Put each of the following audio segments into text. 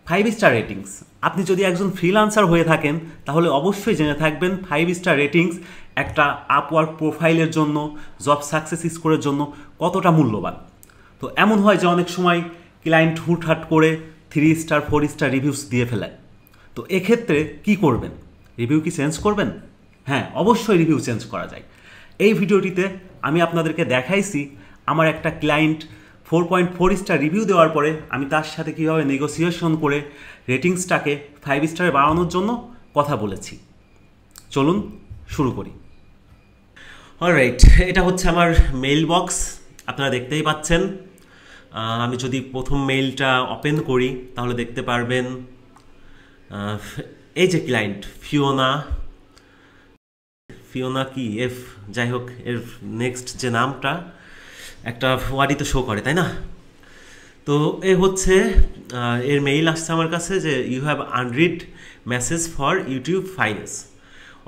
5 star ratings. আপনি যদি একজন ফ্রিল্যান্সার হয়ে থাকেন তাহলে অবশ্যই জেনে থাকবেন 5 স্টার রেটিংস একটা আপওয়ার্ক প্রোফাইলের জন্য, জব সাকসেস স্কোরের জন্য কতটা মূল্যবান। তো এমন হয় যে অনেক সময় ক্লায়েন্ট হুটহাট করে 3 স্টার 4 স্টার রিভিউস দিয়ে ফেলে। তো এক্ষেত্রে কি করবেন? রিভিউ কি চেঞ্জ করবেন? হ্যাঁ, অবশ্যই রিভিউ চেঞ্জ করা যায়। এই ভিডিওটিতে আমি আপনাদেরকে দেখাইছি আমার একটা ক্লায়েন্ট 4.4 স্টার রিভিউ দেওয়ার পরে আমি তার সাথে কীভাবে নেগোসিয়েশন করে রেটিংসটাকে 5 স্টারে বাড়ানোর জন্য কথা বলেছি। চলুন শুরু করি। অলরাইট, এটা হচ্ছে আমার মেইল বক্স, আপনারা দেখতেই পাচ্ছেন। আমি যদি প্রথম মেইলটা ওপেন করি তাহলে দেখতে পারবেন এই যে ক্লায়েন্ট ফিওনা কি যাই হোক, এর নেক্সট যে নামটা একটা ওয়ার্ডই তো শো করে, তাই না? তো এ হচ্ছে এর মেইল আসছে আমার কাছে যে you have unread message for YouTube finance.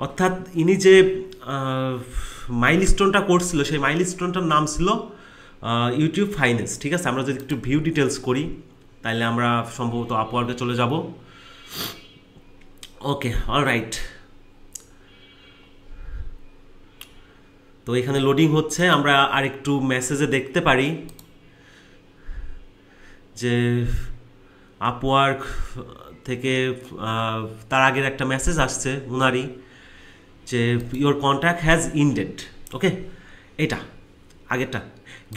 অর্থাৎ ইনি যে মাইলস্টোনটা করছিল সেই মাইলস্টোনটার নাম ছিল ইউটিউব ফাইন্যান্স। ঠিক আছে, আমরা যদি একটু ভিউ ডিটেলস করি তাহলে আমরা সম্ভবত আপওয়ার্কে চলে যাব। ওকে, অলরাইট। তো এখানে লোডিং হচ্ছে, আমরা আরেকটু মেসেজে দেখতে পারি যে আপওয়ার্ক থেকে তার আগের একটা মেসেজ আসছে উনারই যে your contact has ended. Okay, এটা আগেরটা,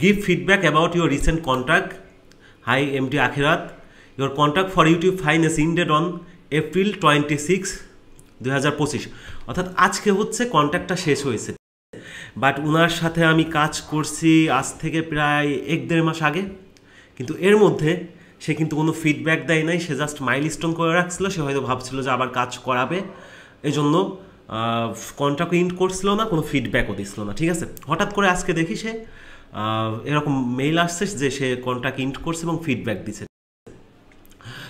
give feedback about your recent contact. Hi MD আখিরাত, your contact for YouTube finance ended on April 26, 2025। অর্থাৎ আজকে হচ্ছে কন্ট্যাক্টটা শেষ হয়েছে, বাট উনার সাথে আমি কাজ করছি আজ থেকে প্রায় 1-1.5 মাস আগে। কিন্তু এর মধ্যে সে কিন্তু কোনো ফিডব্যাক দেয় নাই, সে জাস্ট মাইলস্টোন করে রাখছিল। সে হয়তো ভাবছিল যে আবার কাজ করাবে, এই জন্য কন্ট্রাক্ট ইন্ড করছিল না, কোনো ফিডব্যাকও দিছিল না। ঠিক আছে, হঠাৎ করে আজকে দেখি সে এরকম মেইল আসছে যে সে কন্ট্রাক্ট ইন্ড করছে এবং ফিডব্যাক দিছে।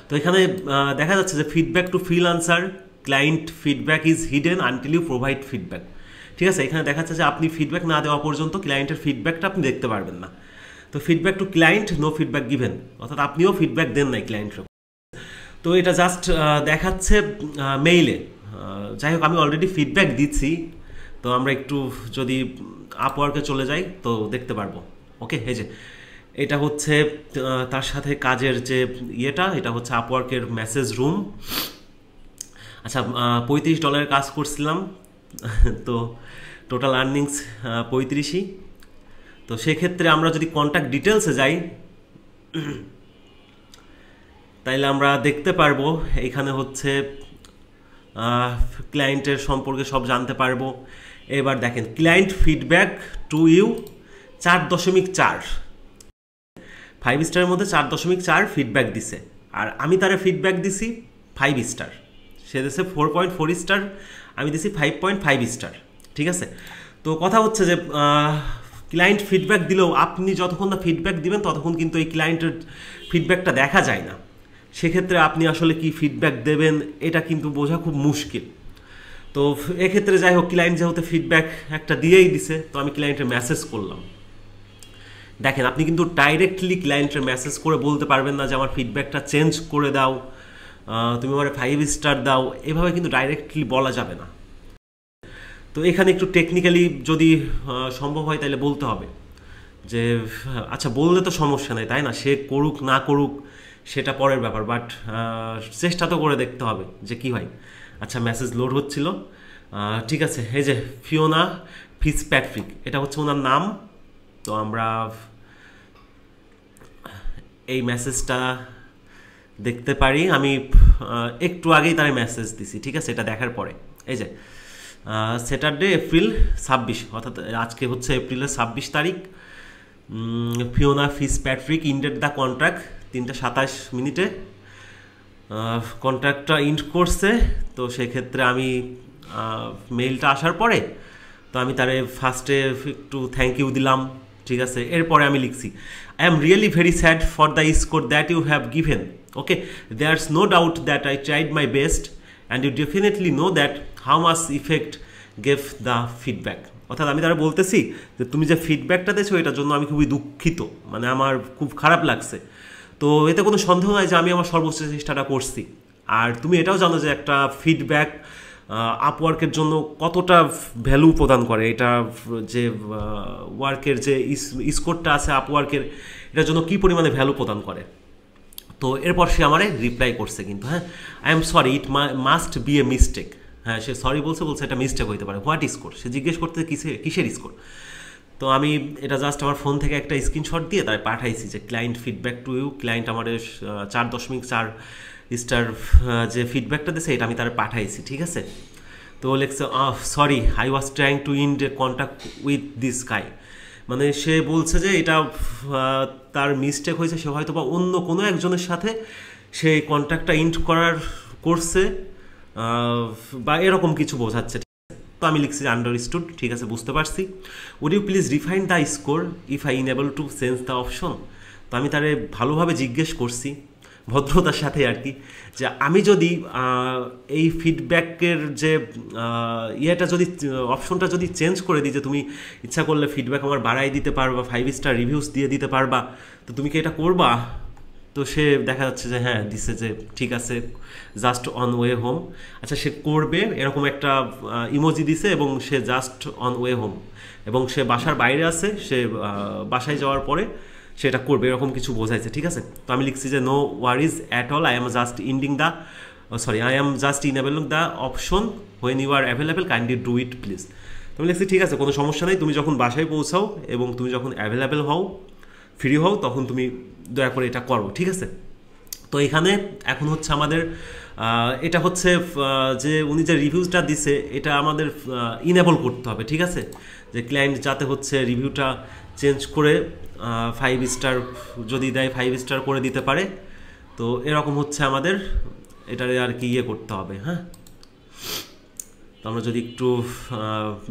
তো এখানে দেখা যাচ্ছে যে feedback to freelancer, client feedback is hidden until you provide feedback. ঠিক আছে, এখানে দেখা যাচ্ছে যে আপনি ফিডব্যাক না দেওয়া পর্যন্ত ক্লায়েন্টের ফিডব্যাকটা আপনি দেখতে পারবেন না। তো feedback to client, no feedback given, অর্থাৎ আপনিও ফিডব্যাক দেন নাই ক্লায়েন্টের। তো এটা জাস্ট দেখাচ্ছে মেইলে। যাই হোক, আমি অলরেডি ফিডব্যাক দিচ্ছি, তো আমরা একটু যদি আপওয়ার্কে চলে যাই তো দেখতে পারবো। ওকে, এই যে এটা হচ্ছে তার সাথে কাজের যে ইয়েটা, এটা হচ্ছে আপওয়ার্কের মেসেজ রুম। আচ্ছা, $35 কাজ করছিলাম, তো টোটাল আর্নিংস 35ই। তো সেক্ষেত্রে আমরা যদি কন্ট্যাক্ট ডিটেলসে যাই তাইলে আমরা দেখতে পারবো এখানে হচ্ছে ক্লায়েন্টের সম্পর্কে সব জানতে পারবো। এবার দেখেন, ক্লায়েন্ট ফিডব্যাক টু ইউ 4.4, 5 স্টারের মধ্যে 4.4 ফিডব্যাক দিছে, আর আমি তারে ফিডব্যাক দিছি 5 স্টার। সে দিছে 4.4 স্টার, আমি দিছি 5.5 স্টার। ঠিক আছে, তো কথা হচ্ছে যে ক্লায়েন্ট ফিডব্যাক দিলেও আপনি যতক্ষণ না ফিডব্যাক দিবেন ততক্ষণ কিন্তু এই ক্লায়েন্টের ফিডব্যাকটা দেখা যায় না। সেক্ষেত্রে আপনি আসলে কি ফিডব্যাক দেবেন এটা কিন্তু বোঝা খুব মুশকিল। তো এক্ষেত্রে যাই হোক, ক্লায়েন্ট যেহেতু ফিডব্যাক একটা দিয়েই দিছে, তো আমি ক্লায়েন্টের মেসেজ করলাম। দেখেন, আপনি কিন্তু ডাইরেক্টলি ক্লায়েন্টের মেসেজ করে বলতে পারবেন না যে আমার ফিডব্যাকটা চেঞ্জ করে দাও, তুমি আমার 5 স্টার দাও, এভাবে কিন্তু ডাইরেক্টলি বলা যাবে না। তো এখানে একটু টেকনিক্যালি যদি সম্ভব হয় তাহলে বলতে হবে যে আচ্ছা, বললে তো সমস্যা নেই, তাই না? সে করুক না করুক সেটা পরের ব্যাপার, বাট চেষ্টা তো করে দেখতে হবে যে কি হয়। আচ্ছা, মেসেজ লোড হচ্ছিল। ঠিক আছে, এই যে ফিওনা ফিটজপ্যাট্রিক, এটা হচ্ছে ওনার নাম। তো আমরা এই মেসেজটা দেখতে পারি, আমি একটু আগেই তার মেসেজ দিছি। ঠিক আছে, এটা দেখার পরে এই যে স্যাটারডে এপ্রিল 26, অর্থাৎ আজকে হচ্ছে এপ্রিলের 26 তারিখ। Fiona Fitzpatrick ended the contract 3:27 কন্ট্রাক্টটা ইন্ড করছে। তো সেক্ষেত্রে আমি মেইলটা আসার পরে তো আমি তারে ফার্স্টে একটু থ্যাংক ইউ দিলাম। ঠিক আছে, এরপরে আমি লিখছি, I am really very sad for the score that you have given. Okay, there's no doubt that I tried my best and you definitely know that how much effect gave the feedback. অর্থাৎ আমি তারা বলতেছি যে তুমি যে ফিডব্যাকটা দিয়েছো এটার জন্য আমি খুবই দুঃখিত, মানে আমার খুব খারাপ লাগছে। তো তো এতে কোনো সন্দেহ নাই যে আমি আমার সর্বোচ্চ চেষ্টাটা করছি। আর তুমি এটাও জানো যে একটা ফিডব্যাক আপওয়ার্কের জন্য কতটা ভ্যালু প্রদান করে, এটা যে ওয়ার্কের যে স্কোরটা আছে আপওয়ার্কের, এটার জন্য কী পরিমাণে ভ্যালু প্রদান করে। তো এরপর সে আমারে রিপ্লাই করছে কিন্তু, হ্যাঁ, I am sorry, it must B a mistake. হ্যাঁ, সে সরি বলছে এটা মিস্টেক হইতে পারে। হোয়াট স্কোর, সে জিজ্ঞেস করতে কিসের স্কোর। তো আমি এটা জাস্ট আমার ফোন থেকে একটা স্ক্রিনশট দিয়ে তাই পাঠাইছি যে client feedback to you, client আমাদের 4.4 স্টার যে ফিডব্যাকটা দিয়েছে এটা আমি তার পাঠাইছি, ঠিক আছে। তো লেখছে sorry, I was trying to ইন্ড A contact with this guy. মানে সে বলছে যে এটা তার মিস্টেক হয়েছে, সে হয়তো বা অন্য কোনো একজনের সাথে সে কন্ট্যাক্টটা ইন্ড করছে বা এরকম কিছু বোঝাচ্ছে। তো আমি লিখছি আন্ডারস্টুড, ঠিক আছে, বুঝতে পারছি। Would you please refine the score if I enable to change the option. তো আমি তারে ভালোভাবে জিজ্ঞেস করছি, ভদ্রতার সাথে আর কি, যে আমি যদি এই ফিডব্যাকের যে ইয়েটা যদি অপশনটা যদি চেঞ্জ করে দিই, যে তুমি ইচ্ছা করলে ফিডব্যাক আমার বাড়াই দিতে পারবা, 5 স্টার রিভিউস দিয়ে দিতে পারবা, তো তুমি কি এটা করবা? তো সে দেখা যাচ্ছে যে হ্যাঁ দিছে, যে ঠিক আছে, জাস্ট অন ওয়ে হোম। আচ্ছা, সে করবে এরকম একটা ইমোজি দিছে এবং সে জাস্ট অন ওয়ে হোম, এবং সে বাসার বাইরে আছে, সে বাসায় যাওয়ার পরে সেটা করবে এরকম কিছু বোঝাইছে, ঠিক আছে। তো আমি লিখছি যে no worries at all, I am just enabling the option when you are available, kindly do it please. তো আমি লিখছি ঠিক আছে, কোনো সমস্যা নেই, তুমি যখন বাসায় পৌঁছাও এবং তুমি যখন অ্যাভেলেবেল হও, ফ্রি হও, তখন তুমি দয়া করে এটা করো, ঠিক আছে। তো এখানে এখন হচ্ছে আমাদের এটা হচ্ছে যে উনি যে রিভিউটা দিছে এটা আমাদের ইনেবল করতে হবে, ঠিক আছে, যে ক্লায়েন্ট যাতে হচ্ছে রিভিউটা চেঞ্জ করে 5 স্টার যদি দেয় 5 স্টার করে দিতে পারে। তো এরকম হচ্ছে আমাদের এটারে আর কি ইয়ে করতে হবে। হ্যাঁ, তো আমরা যদি একটু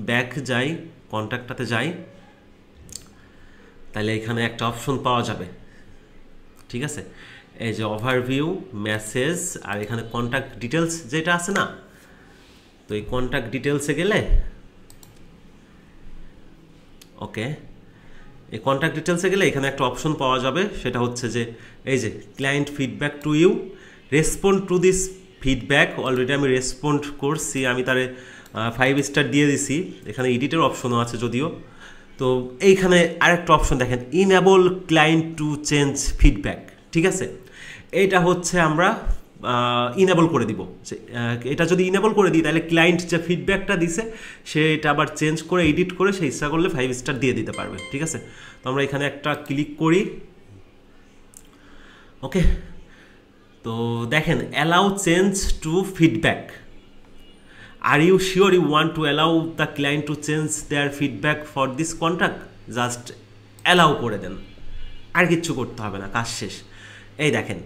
ব্যাক যাই, কন্ট্যাক্টটাতে যাই, তাহলে এখানে একটা অপশন পাওয়া যাবে, ঠিক আছে, এই যে ওভারভিউ, মেসেজ, আর এখানে কন্ট্যাক্ট ডিটেলস যেটা আছে না, তো এই কন্ট্যাক্ট ডিটেলসে গেলে, ওকে, এই কন্ট্যাক্ট ডিটেলসে গেলে এখানে একটা অপশন পাওয়া যাবে, সেটা হচ্ছে যে এই যে client feedback to you, respond to this feedback. Already আমি রেসপন্ড করছি, আমি তারে 5 স্টার দিয়ে দিছি। এখানে এডিটের অপশনও আছে যদিও। তো এইখানে আরেকটা অপশন দেখেন, enable client to change feedback, ঠিক আছে, এইটা হচ্ছে আমরা ইনেবল করে দিব। এটা যদি ইনেবল করে দিই তাহলে ক্লায়েন্ট যে ফিডব্যাকটা দিছে সে এটা আবার চেঞ্জ করে এডিট করে সে ইচ্ছা করলে 5 স্টার দিয়ে দিতে পারবে, ঠিক আছে। তো আমরা এখানে একটা ক্লিক করি, ওকে। তো দেখেন, allow change to feedback, are you sure you want to allow the client to change their feedback for this contract, just allow করে দেন, আর কিচ্ছু করতে হবে না, কাজ শেষ। এই দেখেন,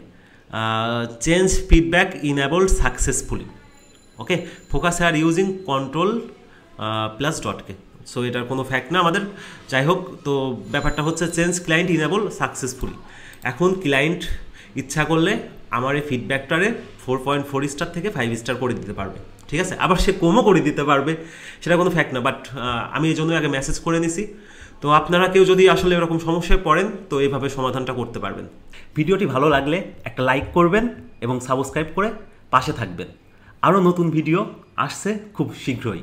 change feedback enabled successfully, okay, focus are using control plus ডটকে। সো এটার কোনো ফ্যাক্ট না আমাদের, যাই হোক। তো ব্যাপারটা হচ্ছে চেঞ্জ ক্লায়েন্ট ইনেবল সাকসেসফুলি। এখন ক্লায়েন্ট ইচ্ছা করলে আমার এই ফিডব্যাকটারে 4.4 স্টার থেকে 5 স্টার করে দিতে পারবে, ঠিক আছে, আবার সে কমও করে দিতে পারবে, সেটা কোনো ফ্যাক্ট না, বাট আমি এই জন্য আগে মেসেজ করে নিছি। তো আপনারা কেউ যদি আসলে এরকম সমস্যায় পড়েন তো এইভাবে সমাধানটা করতে পারবেন। ভিডিওটি ভালো লাগলে একটা লাইক করবেন এবং সাবস্ক্রাইব করে পাশে থাকবেন। আরও নতুন ভিডিও আসছে খুব শীঘ্রই।